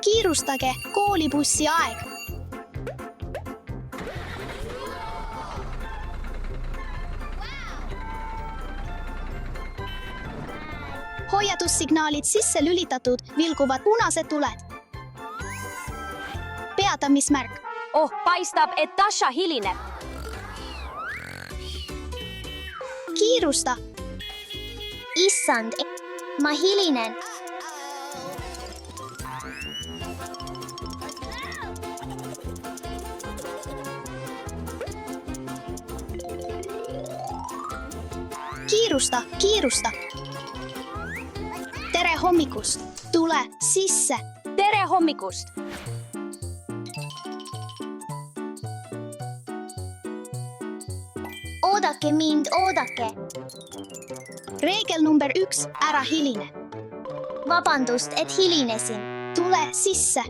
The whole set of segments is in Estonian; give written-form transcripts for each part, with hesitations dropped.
Kiirustage, koolibussi aeg. Hoiatussignaalid sisse lülitatud, vilguvad punased tuled. Peatamismärk. Oh, paistab, et Dasha hilineb. Kiirusta. Issand, ma hilinen. Kiirusta, kiirusta. Tere hommikust. Tule sisse. Tere hommikust. Oodake mind, oodake. Reegel number 1, ära hiline. Vabandust, et hilinesin. Tule sisse.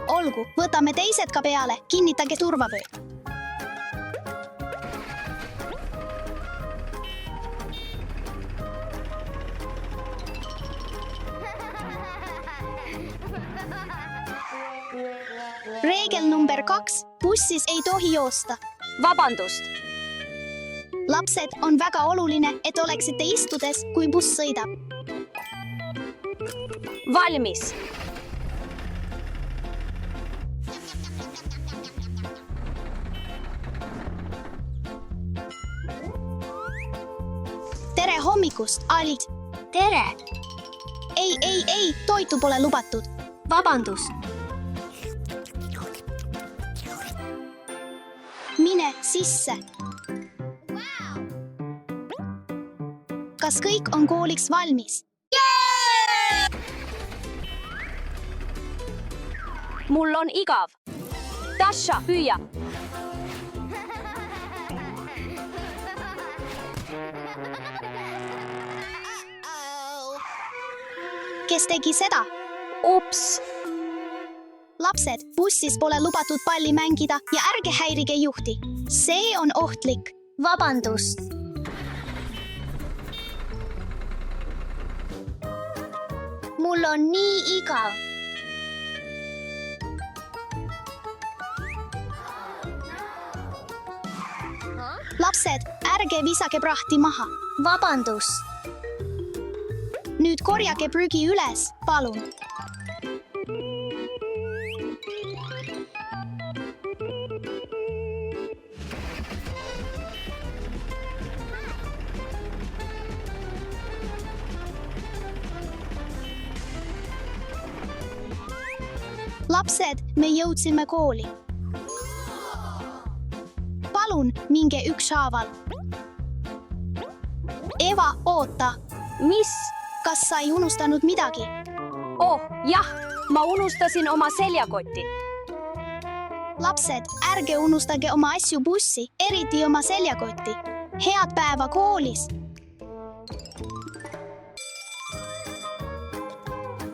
Olgu, võtame teised ka peale, kinnitage turvavöö. Reegel number 2, bussis ei tohi joosta. Vabandust. Lapsed, on väga oluline, et oleksite istudes, kui buss sõidab. Valmis. Tere hommikust, Alit. Tere. Ei, toitu pole lubatud. Vabandust. Mine sisse. Kas kõik on kooliks valmis? Mul on igav. Dasha, hüüa. Kes tegi seda? Ups. Lapsed, bussis pole lubatud palli mängida ja ärge häirige juhti. See on ohtlik. Vabandust. Mul on nii igav. Lapsed, ärge visake prahti maha. Vabandust. Nüüd korjage prügi üles, palun. Lapsed, me jõudsime kooli. Palun, minge ükshaaval. Eva, oota. Mis? Kas sa ei unustanud midagi? Oh, jah, ma unustasin oma seljakoti. Lapsed, ärge unustage oma asju bussi, eriti oma seljakotti. Head päeva koolis!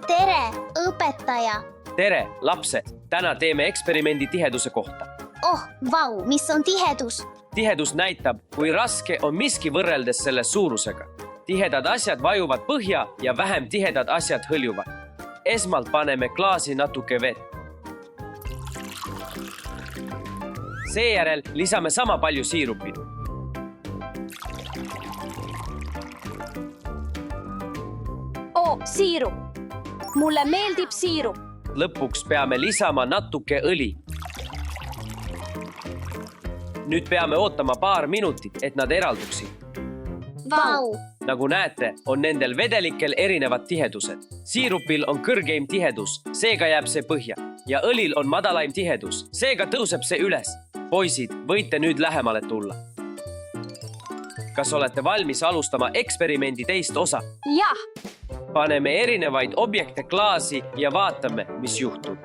Tere, õpetaja. Tere, lapsed! Täna teeme eksperimendi tiheduse kohta. Oh, vau, mis on tihedus? Tihedus näitab, kui raske on miski võrreldes selle suurusega. Tihedad asjad vajuvad põhja ja vähem tihedad asjad hõljuvad. Esmalt paneme klaasi natuke vett. Seejärel lisame sama palju siirupi. Oh, siirup. Mulle meeldib siirup. Lõpuks peame lisama natuke õli. Nüüd peame ootama paar minutit, et nad eralduksid. Vau. Nagu näete, on nendel vedelikel erinevad tihedused. Siirupil on kõrgeim tihedus, seega jääb see põhja. Ja õlil on madalaim tihedus, seega tõuseb see üles. Poisid, võite nüüd lähemale tulla. Kas olete valmis alustama eksperimendi teist osa? Jah. Paneme erinevaid objekte klaasi ja vaatame, mis juhtub.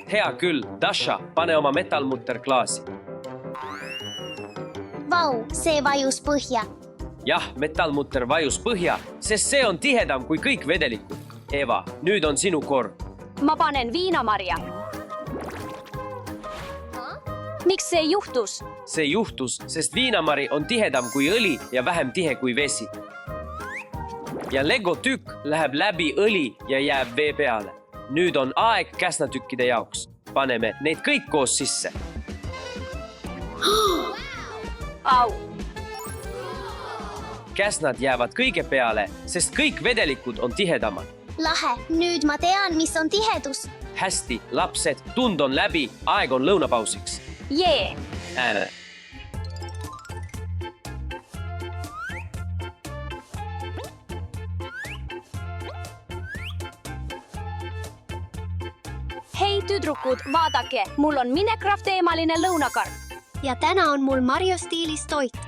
Hea küll, Dasha, pane oma metallmutter klaasi. Vau, see vajus põhja. Jah, metallmutter vajus põhja, sest see on tihedam kui kõik vedelikud. Eva, nüüd on sinu kord. Ma panen viinamarja. Miks see juhtus? See juhtus, sest viinamari on tihedam kui õli ja vähem tihe kui vesi. ja Lego tükk läheb läbi õli ja jääb vee peale. Nüüd on aeg käsnatükkide jaoks. Paneme neid kõik koos sisse. Au. Käsnad jäävad kõige peale, sest kõik vedelikud on tihedamad. Lahe, nüüd ma tean, mis on tihedus. Hästi, lapsed, tund on läbi, aeg on lõunapausiks. Jee. Hei tüdrukud, vaadake, mul on Minecraft-teemaline lõunakarp. Ja täna on mul Mario stiilis toit.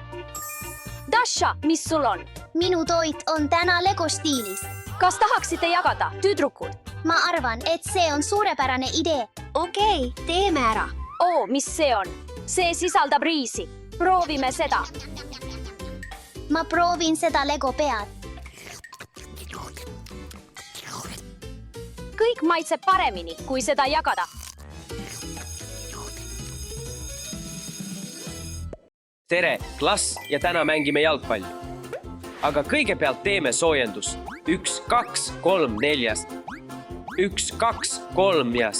Dasha, mis sul on? Minu toit on täna Lego stiilis. Kas tahaksite jagada, tüdrukud? Ma arvan, et see on suurepärane idee. Okei, teeme ära. Oo, mis see on? See sisaldab riisi. Proovime seda. Ma proovin seda Lego pead. Kõik maitseb paremini, kui seda jagada. Tere, klass ja täna mängime jalgpalli. Aga kõigepealt teeme soojendus. 1, 2, 3, 4. 1, 2, 3 ja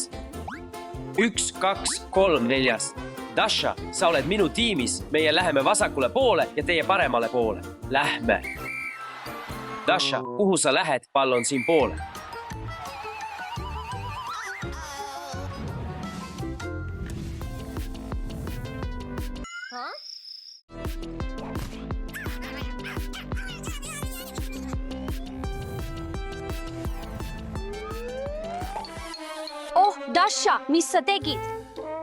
1, 2, 3, 4. Dasha, sa oled minu tiimis. Meie läheme vasakule poole ja teie paremale poole. Lähme. Dasha, kuhu sa lähed? Pall on siin poole. Oh, Dasha, mis sa tegid?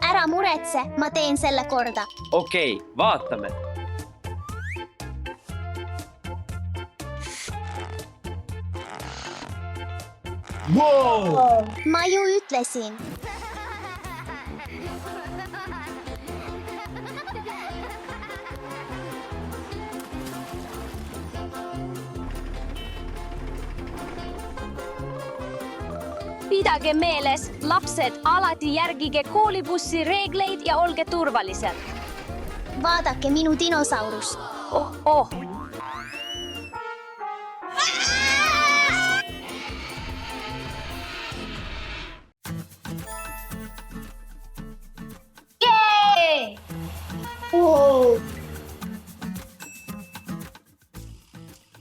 Ära muretse, ma teen selle korda. Okei, vaatame. Ma ju ütlesin. Pidage meeles, lapsed, alati järgige koolibussi reegleid ja olge turvalised. Vaadake minu dinosaurust. Oh.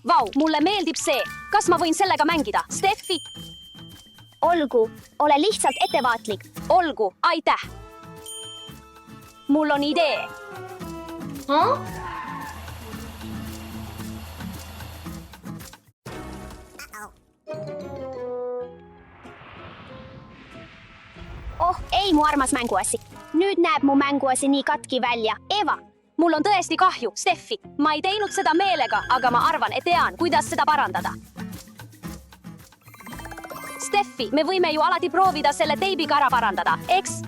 Vau, mulle meeldib see. Kas ma võin sellega mängida? Steffi? Olgu, ole lihtsalt ettevaatlik. Olgu, aitäh. Mul on idee. Oh, ei mu armas mänguasi. Nüüd näeb mu mänguasi nii katki välja. Eva, Mul on tõesti kahju, Steffi. Ma ei teinud seda meelega, aga ma arvan, et tean, kuidas seda parandada. Steffi, me võime ju alati proovida selle teibiga ära parandada, eks?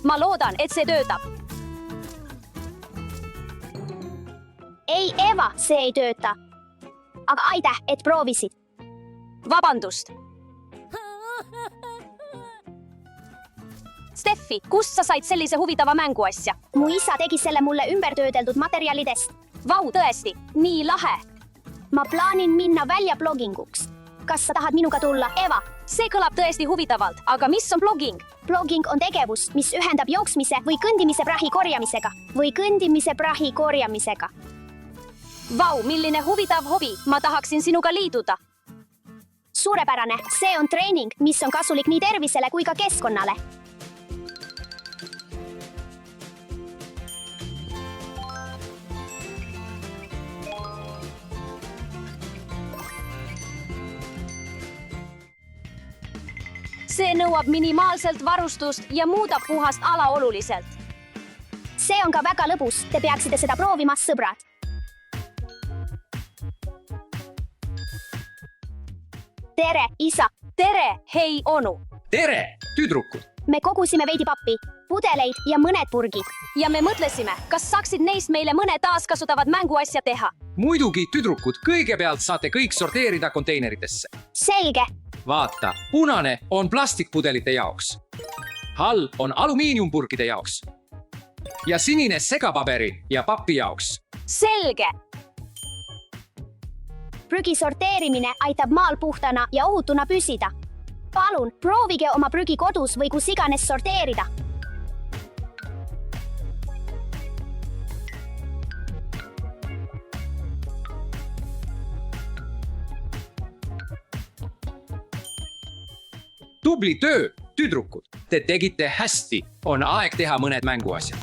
Ma loodan, et see töötab. ei Eva, see ei tööta. Aga aitäh, et proovisid. Vabandust. Steffi, kust sa said sellise huvitava mänguasja? Mu isa tegi selle mulle ümbertöödeldud materjalidest. Vau, tõesti, nii lahe. Ma plaanin minna välja bloginguks. Kas sa tahad minuga tulla, Eva? See kõlab tõesti huvitavalt, aga mis on blogging? Blogging on tegevus, mis ühendab jooksmise või kõndimise prahi korjamisega. Vau, milline huvitav hobi. Ma tahaksin sinuga liituda. Suurepärane, see on treening, mis on kasulik nii tervisele kui ka keskkonnale. See nõuab minimaalselt varustust ja muudab puhast ala oluliselt. See on ka väga lõbus, te peaksite seda proovima, sõbrad. Tere, isa. Tere, hei onu. Tere, tüdrukud! Me kogusime veidi pappi, pudeleid ja mõned purgid. Ja me mõtlesime, kas saaksid neist meile mõne taaskasutavad mänguasja teha. Muidugi, tüdrukud, kõigepealt saate kõik sorteerida konteineritesse. Selge. Vaata, punane on plastikpudelite jaoks. Hall on alumiiniumpurkide jaoks. Ja sinine segapaberi ja papi jaoks. selge. Prügi sorteerimine aitab maal puhtana ja ohutuna püsida. Palun, proovige oma prügi kodus või kus iganes sorteerida. Tubli töö, tüdrukud. Te tegite hästi. On aeg teha mõned mänguasjad.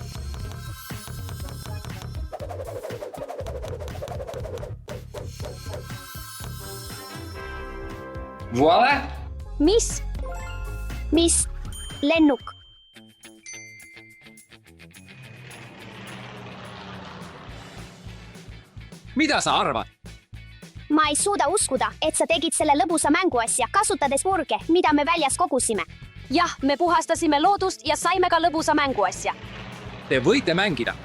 Voilà. Mis? Mis? Lennuk. Mida sa arvad? Ma ei suuda uskuda, et sa tegid selle lõbusa mänguasja, kasutades purge, mida me väljas kogusime. Jah, me puhastasime loodust ja saime ka lõbusa mänguasja. Te võite mängida.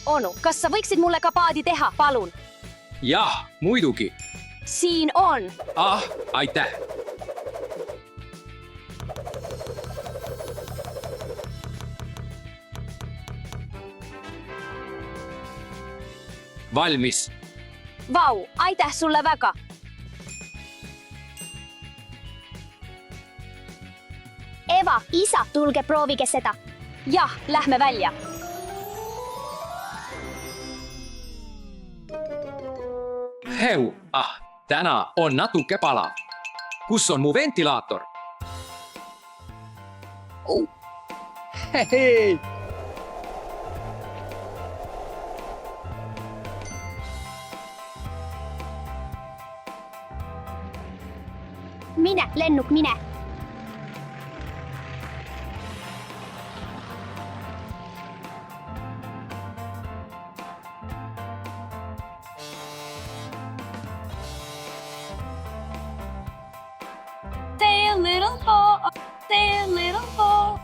Onu, kas sa võiksid mulle ka paadi teha, palun? Jah, muidugi. Siin on. Aitäh. Valmis. Vau, aitäh sulle väga. Eva, isa, tulge proovige seda. Jah, lähme välja. Heu, täna on natuke palav. Kus on mu ventilaator? Hei! Mine, lennuk, mine. Stay a little more, stay a little more.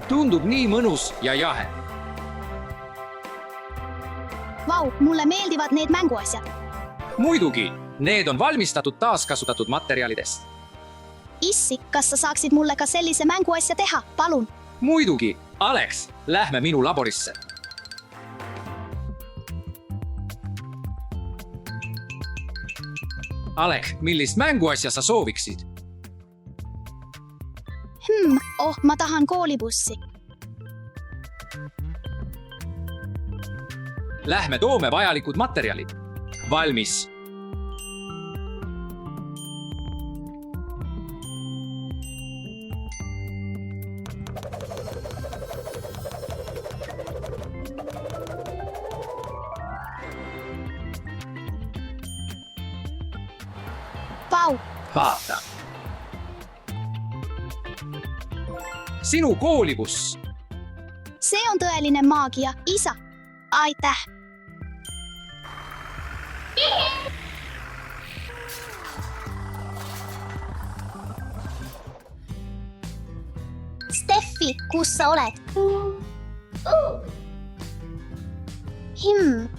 Tundub nii mõnus ja jahe. Vau, mulle meeldivad need mänguasjad. Muidugi, need on valmistatud taaskasutatud materjalidest. Issi, kas sa saaksid mulle ka sellise mänguasja teha, palun? Muidugi, Alex, lähme minu laborisse. Alex, millist mänguasja sa sooviksid? Ma tahan koolibussi. Lähme toome vajalikud materjalid. Valmis. Vau, Vaata. Sinu koolibuss. see on tõeline maagia, isa. Aitäh. Steffi, kus sa oled?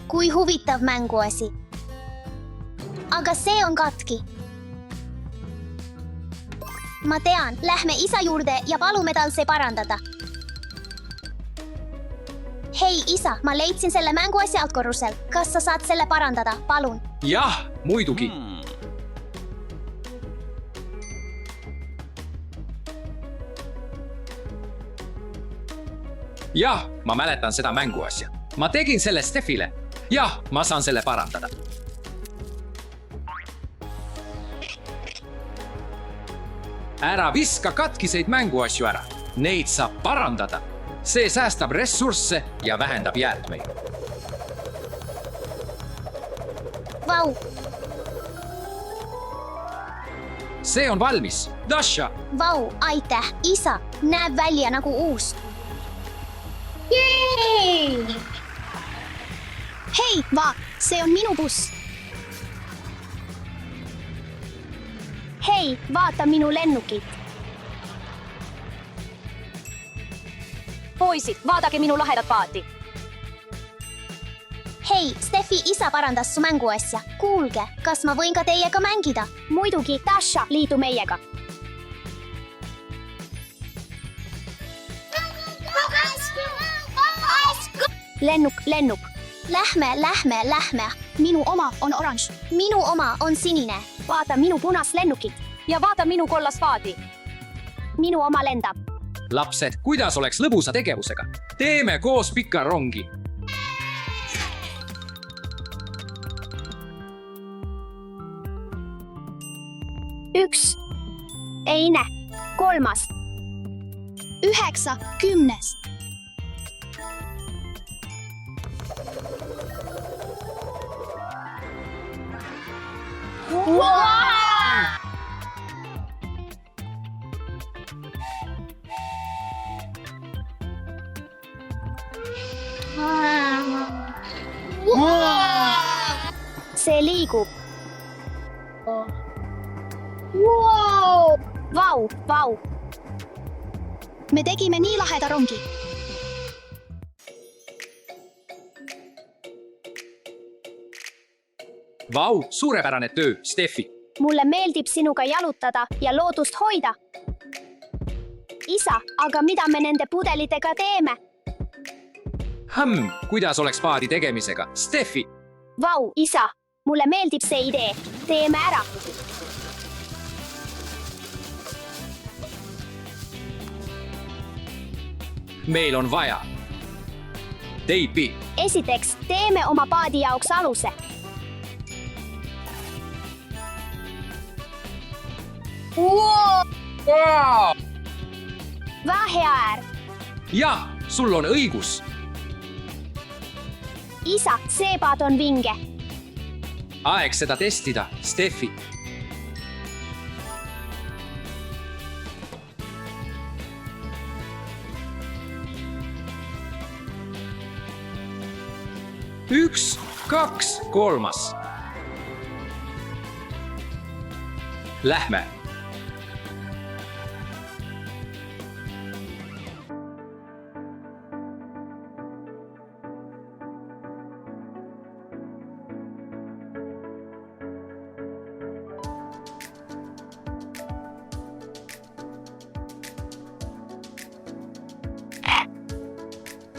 Kui huvitav mänguasi. Aga see on katki. Ma tean, lähme isa juurde ja palume tal see parandada. Hei isa, ma leidsin selle mänguasja altkorrusel. Kas sa saad selle parandada, palun? Jah, muidugi. Jah, ma mäletan seda mänguasja. Ma tegin selle Steffile. Jah, ma saan selle parandada. Ära viska katkiseid mänguasju ära. Neid saab parandada. See säästab ressursse ja vähendab jäätmeid. Vau, See on valmis. Dasha, vau, aitäh, isa. Näeb välja nagu uus. Hei, vaat, see on minu buss. Hei, vaata minu lennukit. Poisid, vaadake minu lahedat paati. hei, Steffi isa parandas su mänguasja. Kuulge, kas ma võin ka teiega mängida? Muidugi, Tasha, liitu meiega. Lennuk. Lähme. Minu oma on oranž. Minu oma on sinine. Vaata minu punast lennukit. Ja vaata minu kollast paadi. Minu oma lendab. Lapsed, kuidas oleks lõbusa tegevusega? Teeme koos pika rongi. Üks. Eine. Kolmas. 9, 10. See liigub. Vau. Me tegime nii laheda rongi. Vau, suurepärane töö, Steffi. Mulle meeldib sinuga jalutada ja loodust hoida. Isa, aga mida me nende pudelitega teeme? Kuidas oleks paadi tegemisega? Steffi, Vau, isa, mulle meeldib see idee. Teeme ära. meil on vaja teipi. Esiteks, teeme oma paadi jaoks aluse. Väheäär. Jah, sul on õigus. Isa, see paad on vinge. Aeg seda testida, Steffi. Üks, kaks, kolmas. Lähme.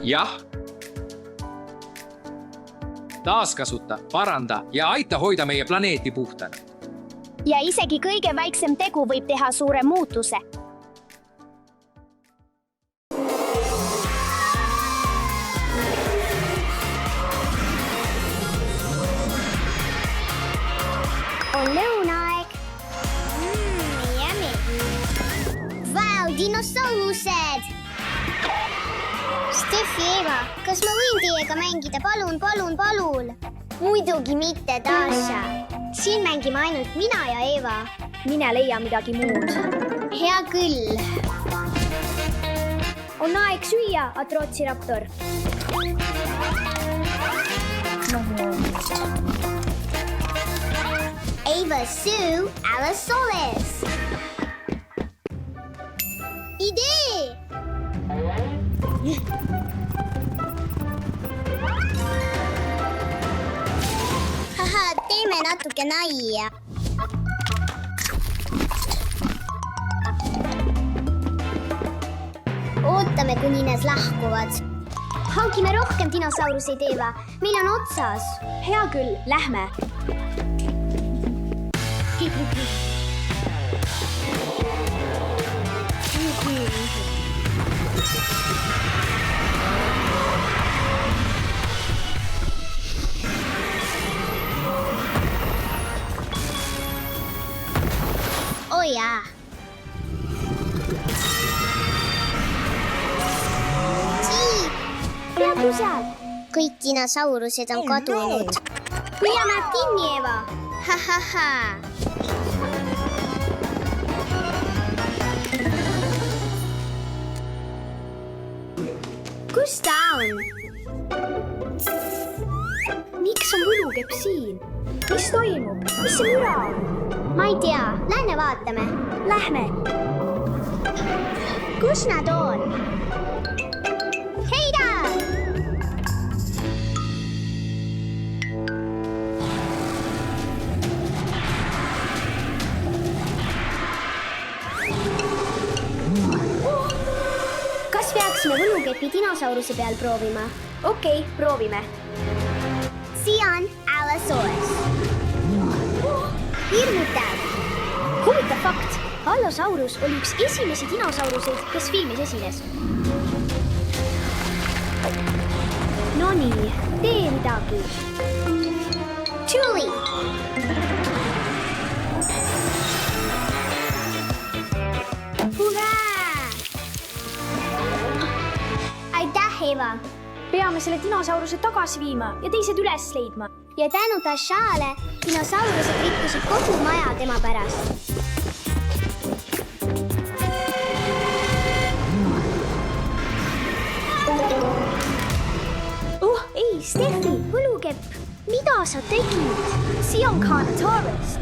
Jah. Taaskasuta, paranda ja aita hoida meie planeeti puhtana. Ja isegi kõige väiksem tegu võib teha suure muutuse. On lõunaaeg. Vau, dinosaurused! Steffi, Eva, kas ma võin teiega mängida? Palun. Muidugi mitte, Tasha. Siin mängime ainult mina ja Eva. Mine leia midagi muud. Hea küll. On aeg süüa, Atrociraptor. Eva Sue Alasoles. Idee! Haha, teeme natuke naia. Ootame, kuni need lahkuvad. Hankime rohkem dinosauruseid, Eva. Meil on otsas. Hea küll, lähme. Oh jaa. Peatu seal. Kõik dinosaurused on kadunud. Püüame kinni, Eva. Ha. Kus ta on? Miks on võlukepp siin? Mis toimub? Mis see müra on? Ma ei tea. Lähme vaatame. Lähme. Kus nad on? Heida! võlukepi dinosauruse peal proovima? Okei, proovime. Siia on Allosaurus. Hirmutav! Huvitav fakt. Allosaurus oli üks esimesi dinosauruseid, kes filmis esines. No nii, tee midagi. Chewie! Hurraa! Aitäh, Eva! Peame selle dinosauruse tagasi viima ja teised üles leidma. Ja tänu Tashale dinosaurused rikkusid kogu maja tema pärast. Ei, Steffi, võlukepp, mida sa tegid? Siia on Carnotaurus.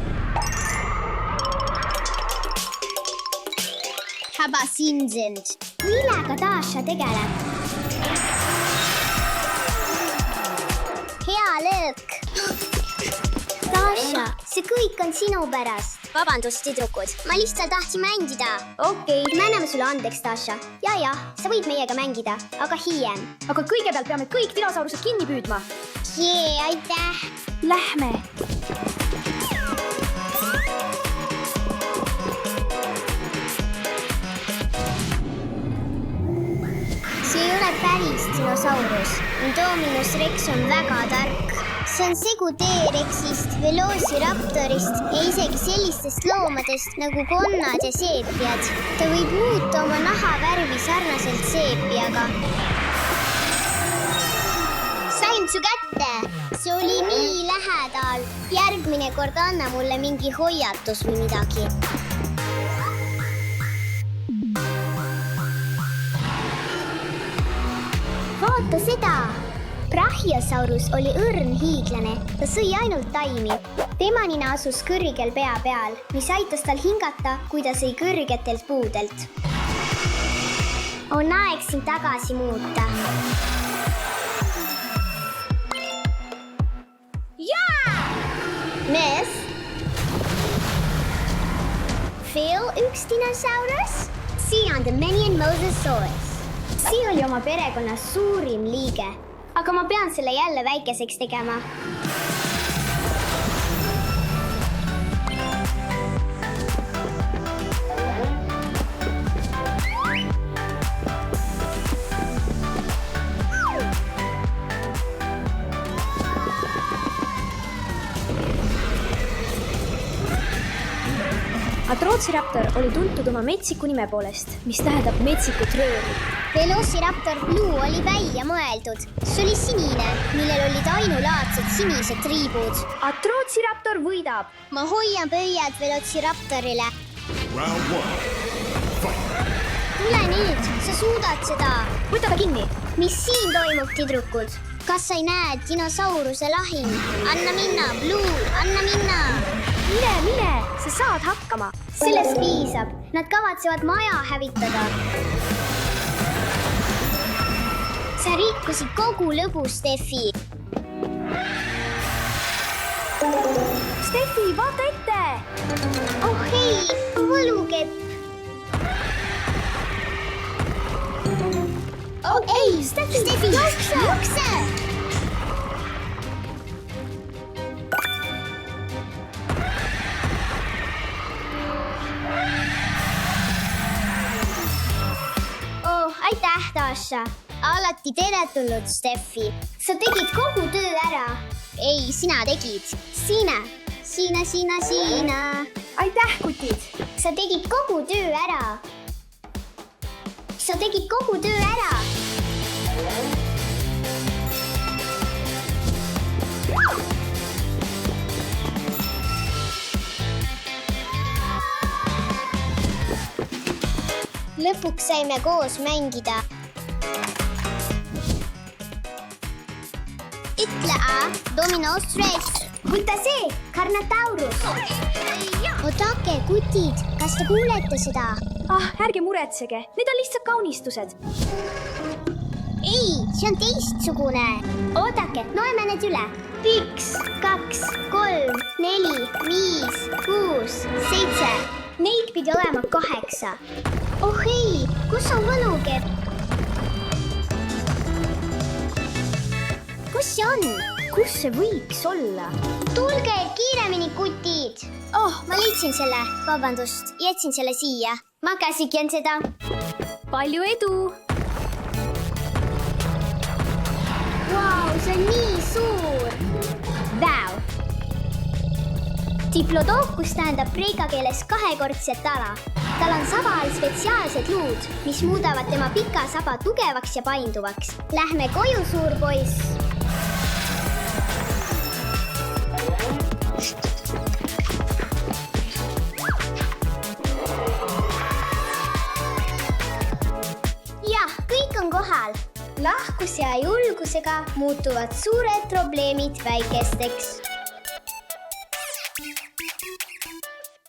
Häba Simsend. Millega Tasha tegeleb? Hea lõõk! Tasha, see kõik on sinu pärast. Vabandust, tüdrukud, ma lihtsalt tahtsin mängida. Okei, me anname sulle andeks, Tasha. Ja, sa võid meiega mängida, aga hiljem. Aga kõigepealt peame kõik dinosaurused kinni püüdma. Aitäh! Lähme! See ei ole päris dinosaurus. Indominus Rex on väga tark. See on segu T-Rexist, Velociraptorist ja isegi sellistest loomadest nagu konnad ja seepiad. Ta võib muuta oma naha värvi sarnaselt seepiaga. Sain su kätte! See oli nii lähedal. Järgmine kord anna mulle mingi hoiatus või midagi. Vaata seda! Brachiosaurus oli õrn hiiglane. Ta sõi ainult taimi. Tema nina asus kõrgel pea peal, mis aitas tal hingata, kui ta sõi kõrgetelt puudelt. On aeg sind tagasi muuta. Miss? Phil, üks dinosaurus? Siin on Dominion Mosasaurus. See oli oma perekonnas suurim liige, aga ma pean selle jälle väikeseks tegema. Atrociraptor oli tuntud oma metsiku nime poolest, mis tähendab metsikut rööri. Velociraptor Blue oli välja mõeldud. See oli sinine, millel olid ainulaadsed sinised triibud. Atrociraptor võidab. Ma hoian pöiad Velociraptorile. Tule nüüd, sa suudad seda. Võta ta kinni. Mis siin toimub, tüdrukud? Kas sa ei näe dinosauruse lahing? Anna minna, Blue, anna minna. Mine, sa saad hakkama. Sellest piisab. Nad kavatsevad maja hävitada. Sa rikkusid kogu lõbu, Steffi. Steffi, vaata ette! Oh hei, võlukepp! Oh ei, Steffi, jookse! Aitäh, Tasha! Alati teretulnud, Steffi. Sa tegid kogu töö ära. Ei, sina tegid. Siina. Aitäh, kutid! Sa tegid kogu töö ära. Lõpuks saime koos mängida. Ütle A, Dominos Rex. Võta see, Carnotaurus. Oodake, kutid, kas te kuulete seda? Ärge muretsege, need on lihtsalt kaunistused. Ei, see on teistsugune. Oodake, loeme need üle. 1, 2, 3, 4, 5, 6, 7. Neid pidi olema 8. Oh ei, kus on võlukepp? kus see on? Kus see võiks olla? Tulge kiiremini, kutid! Oh, ma leidsin selle. Vabandust, jätsin selle siia. Ma käsiken seda. Palju edu! Vau, see on nii suur! Vau! Diplodocus tähendab kreeka keeles kahekordset ala. Tal on saba all spetsiaalsed luud, mis muudavad tema pika saba tugevaks ja painduvaks. Lähme koju, suur poiss! Jah, kõik on kohal. Lahkuse ja julgusega muutuvad suured probleemid väikesteks.